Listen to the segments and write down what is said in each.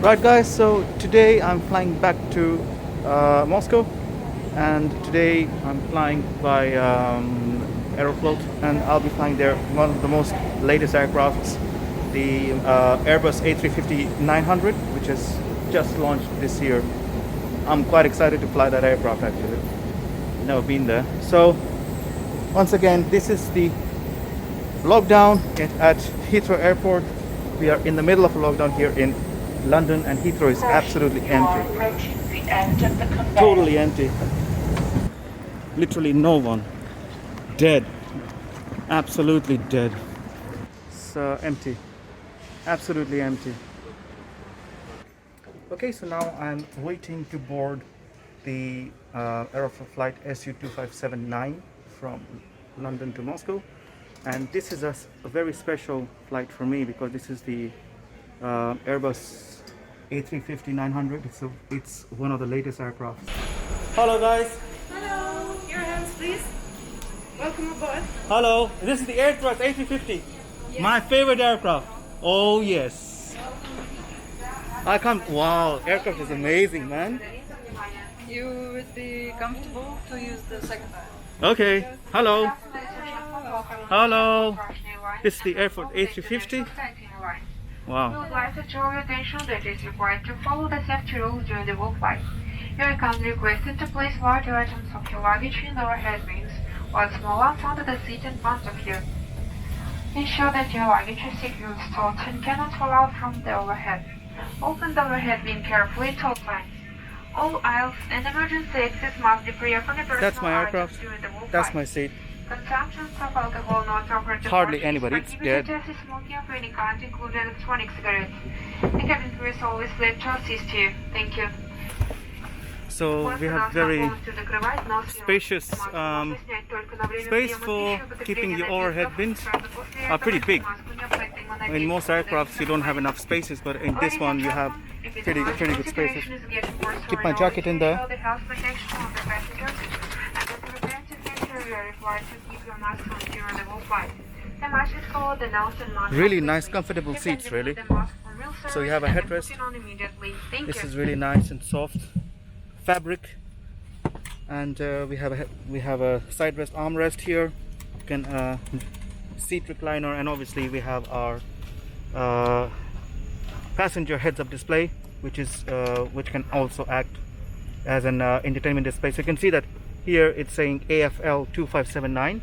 Right guys, so today I'm flying back to Moscow, and today I'm flying by Aeroflot, and I'll be flying there one of the most latest aircrafts, the Airbus A350-900, which has just launched this year. I'm quite excited to fly that aircraft actually. Never been there. So once again, this is the lockdown at Heathrow Airport. We are in the middle of a lockdown here in London, and Heathrow is absolutely empty. Totally empty. Literally no one. Dead. Absolutely dead. So empty. Absolutely empty. Okay, so now I'm waiting to board the Aeroflot flight SU2579 from London to Moscow. And this is a very special flight for me because this is the Airbus A350-900. It's one of the latest aircrafts. Hello guys. Hello. Your hands please. Welcome aboard. Hello. This is the Airbus A350. Yes. My favorite aircraft. Oh yes. I can't. Wow, aircraft is amazing, man. You would be comfortable to use the second one. Okay. Hello. Hello. This is the Airport A350. We Wow. would like to draw your attention that it is required to follow the safety rules during the whole flight. You are kindly requested to place larger items of your luggage in the overhead bins, while small ones under the seat in front of you. Ensure that your luggage is securely stored and cannot fall out from the overhead. Open the overhead bin carefully at all times. All aisles and emergency exits must be free of any personal That's my items aircraft. during the whole That's flight. my seat. Consumption of alcohol not offered to Hardly passengers, anybody, it's prohibited dead. excessive smoking of any kind, including electronic cigarettes. The cabin crew is always glad to assist you. Thank you. So we have very spacious space for keeping your overhead bins. Are pretty big. In most aircrafts you don't have enough spaces, but in this one you have pretty good spaces. Keep my jacket in there. Really nice comfortable seats, really. So you have a headrest. This is really nice and soft fabric, and we have a side rest armrest here. You can seat recliner, and obviously we have our passenger heads-up display, which can also act as an entertainment display. So you can see that here it's saying AFL 2579,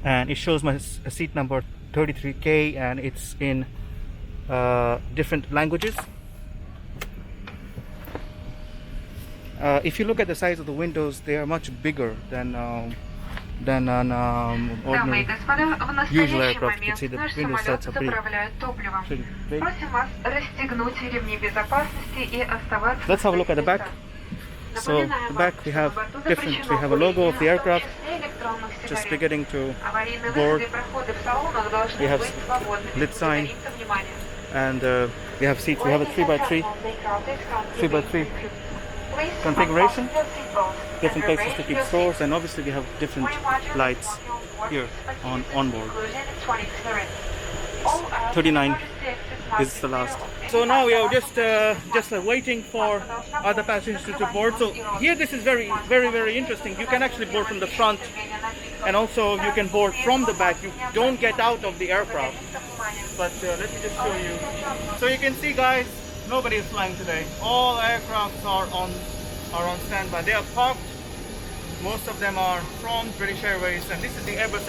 and it shows my seat number 33K, and it's in different languages. If you look at the size of the windows, they are much bigger than an ordinary usual aircraft. You can see the window sides are pretty big. Let's have a look at the back. So the back we have a logo of the aircraft. Just beginning to board. We have lit sign, and we have seats. We have a 3x3 configuration, different places to keep stores, and obviously we have different lights here on board. 39 is the last. So now we are just waiting for other passengers to board. So here this is very interesting. You can actually board from the front, and also you can board from the back. You don't get out of the aircraft. But let me just show you. So you can see, guys, nobody is flying today. All aircrafts are on standby. They are parked. Most of them are from British Airways, and this is the Airbus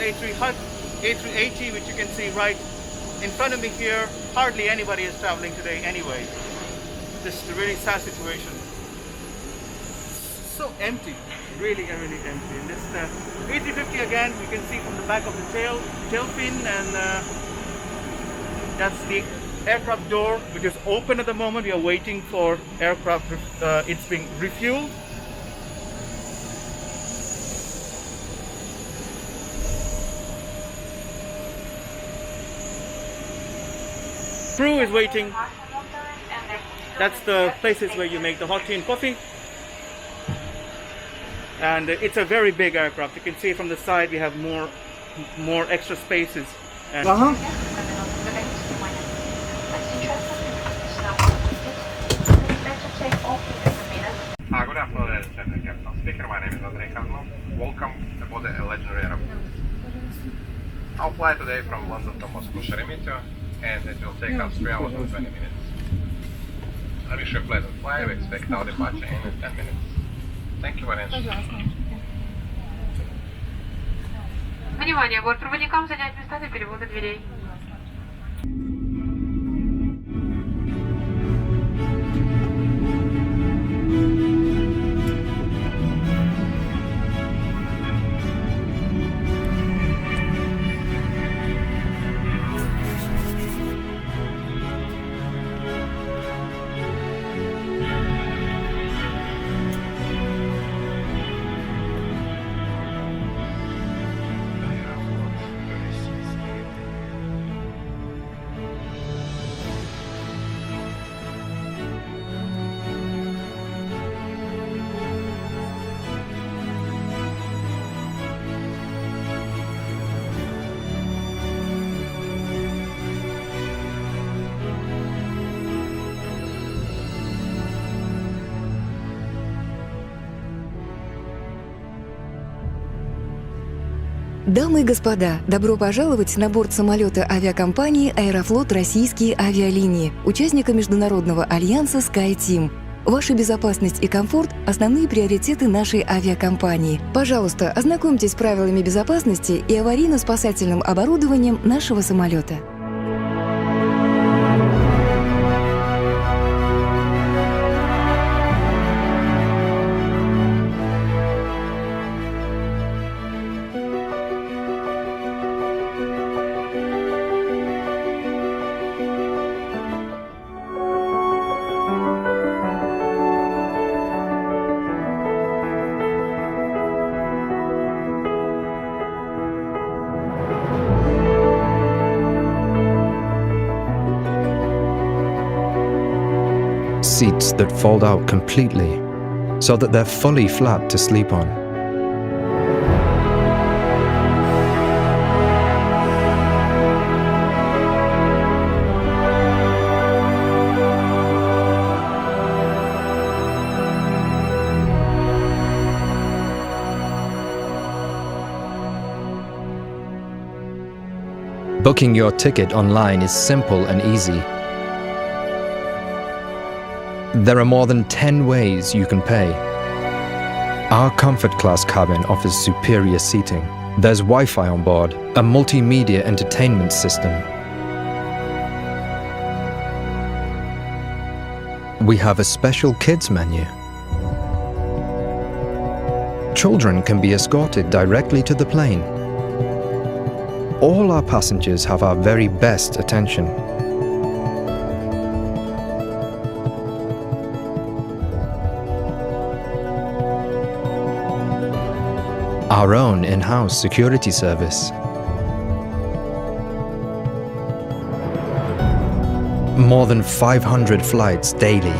A380, which you can see right in front of me here. Hardly anybody is traveling today anyway. This is a really sad situation. So empty, really empty. And this A350 again, you can see from the back of the tail fin, and that's the aircraft door, which is open at the moment. We are waiting for aircraft. It's being refueled. Crew is waiting. That's the places where you make the hot tea and coffee. And it's a very big aircraft. You can see from the side we have more extra spaces. And fly today from London to Moscow Sheremetyevo, and it will take us 3 hours and 20 minutes. I wish you a pleasant flight. We expect our departure in 10 minutes. Thank you very much. Внимание, бортпроводникам занять места для перевода дверей. Дамы и господа, добро пожаловать на борт самолета авиакомпании «Аэрофлот» Российские авиалинии, участника международного альянса SkyTeam. Ваша безопасность и комфорт – основные приоритеты нашей авиакомпании. Пожалуйста, ознакомьтесь с правилами безопасности и аварийно-спасательным оборудованием нашего самолета. Seats that fold out completely, so that they're fully flat to sleep on. Booking your ticket online is simple and easy. There are more than 10 ways you can pay. Our comfort class cabin offers superior seating. There's Wi-Fi on board, a multimedia entertainment system. We have a special kids menu. Children can be escorted directly to the plane. All our passengers have our very best attention. Our own in-house security service. More than 500 flights daily.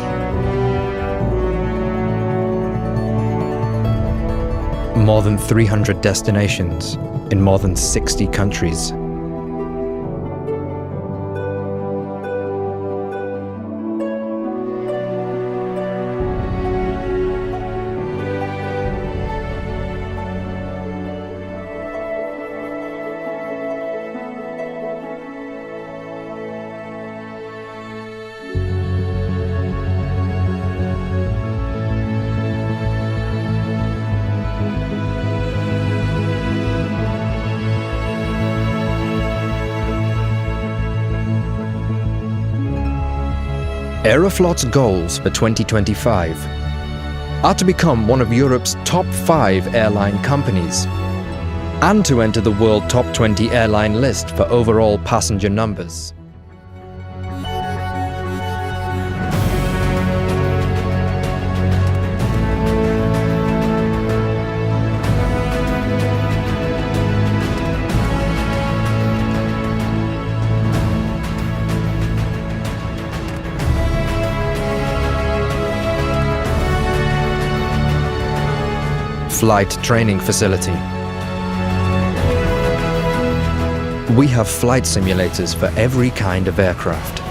More than 300 destinations in more than 60 countries. Aeroflot's goals for 2025 are to become one of Europe's top 5 airline companies and to enter the world top 20 airline list for overall passenger numbers. Flight training facility. We have flight simulators for every kind of aircraft.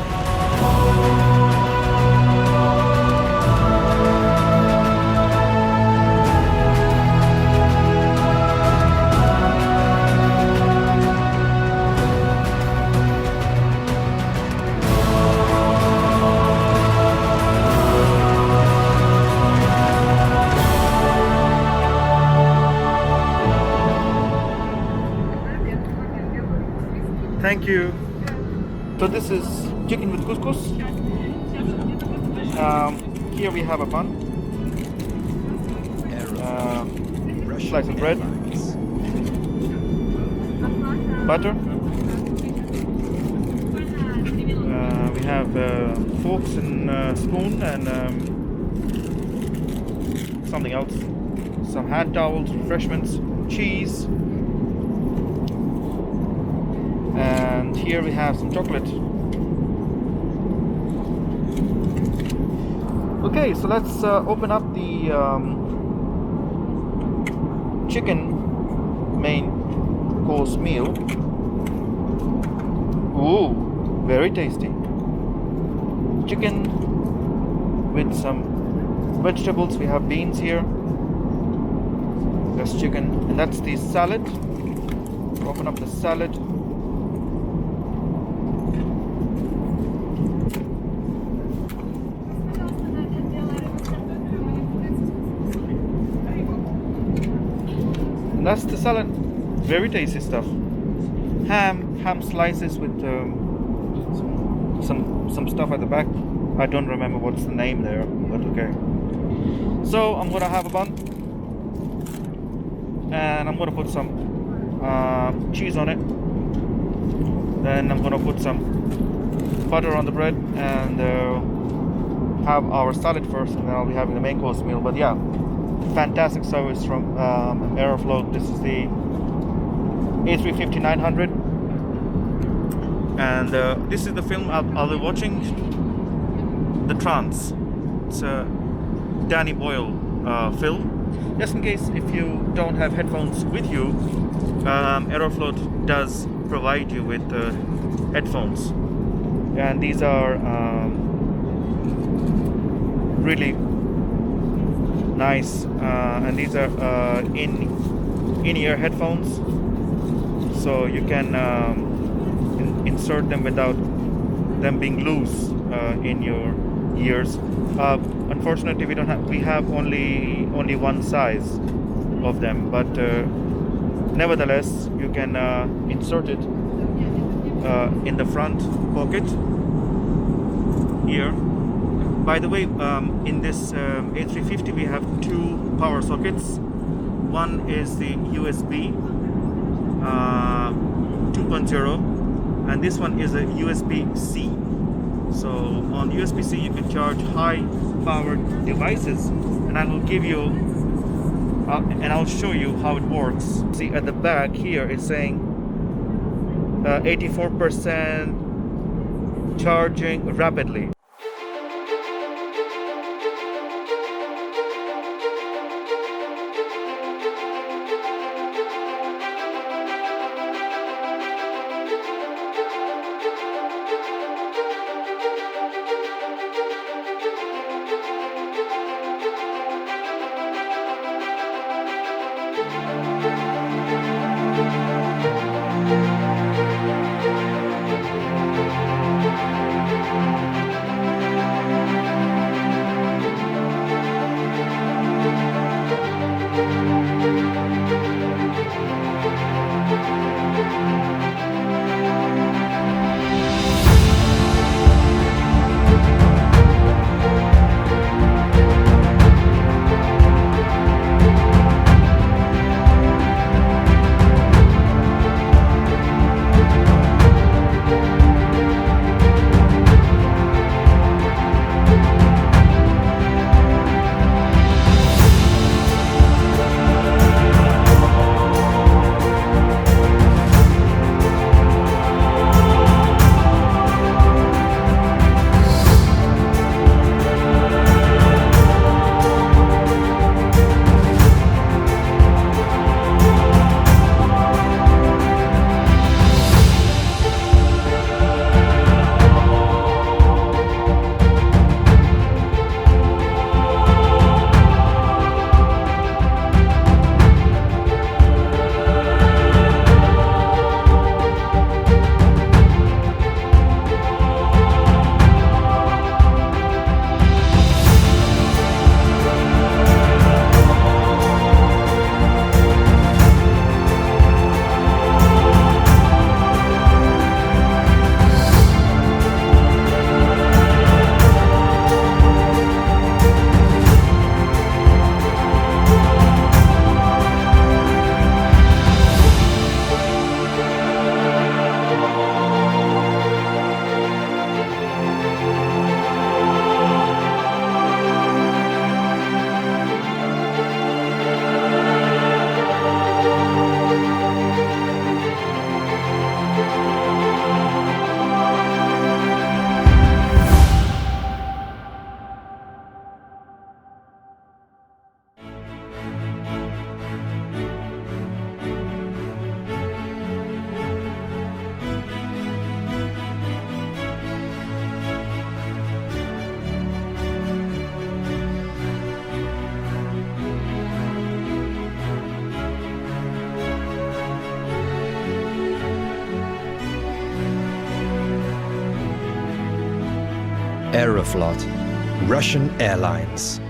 Thank you. So this is chicken with couscous. Here we have a bun, slice of bread, butter. We have forks and spoon and something else. Some hand towels, refreshments, cheese. And here we have some chocolate. Okay, so let's open up the chicken main course meal. Ooh, very tasty. Chicken with some vegetables. We have beans here. That's chicken, and that's the salad. Open up the salad. And that's the salad. Very tasty stuff. Ham slices with some stuff at the back. I don't remember what's the name there, but okay. So I'm gonna have a bun, and I'm gonna put some cheese on it. Then I'm gonna put some butter on the bread and have our salad first, and then I'll be having the main course meal. But yeah, fantastic service from Aeroflot. This is the A350-900, and this is the film I'll be watching, The Trance. It's a Danny Boyle film. Just in case if you don't have headphones with you, Aeroflot does provide you with headphones, and these are really nice, and these are in-ear headphones, so you can insert them without them being loose in your ears. Unfortunately, we have only one size of them, but nevertheless you can insert it in the front pocket here. By the way, in this A350 we have two power sockets. One is the USB 2.0, and this one is a USB-C. So on USB-C you can charge high-powered devices, and I will give you and I'll show you how it works. See at the back here it's saying 84% charging rapidly. Aeroflot, Russian Airlines.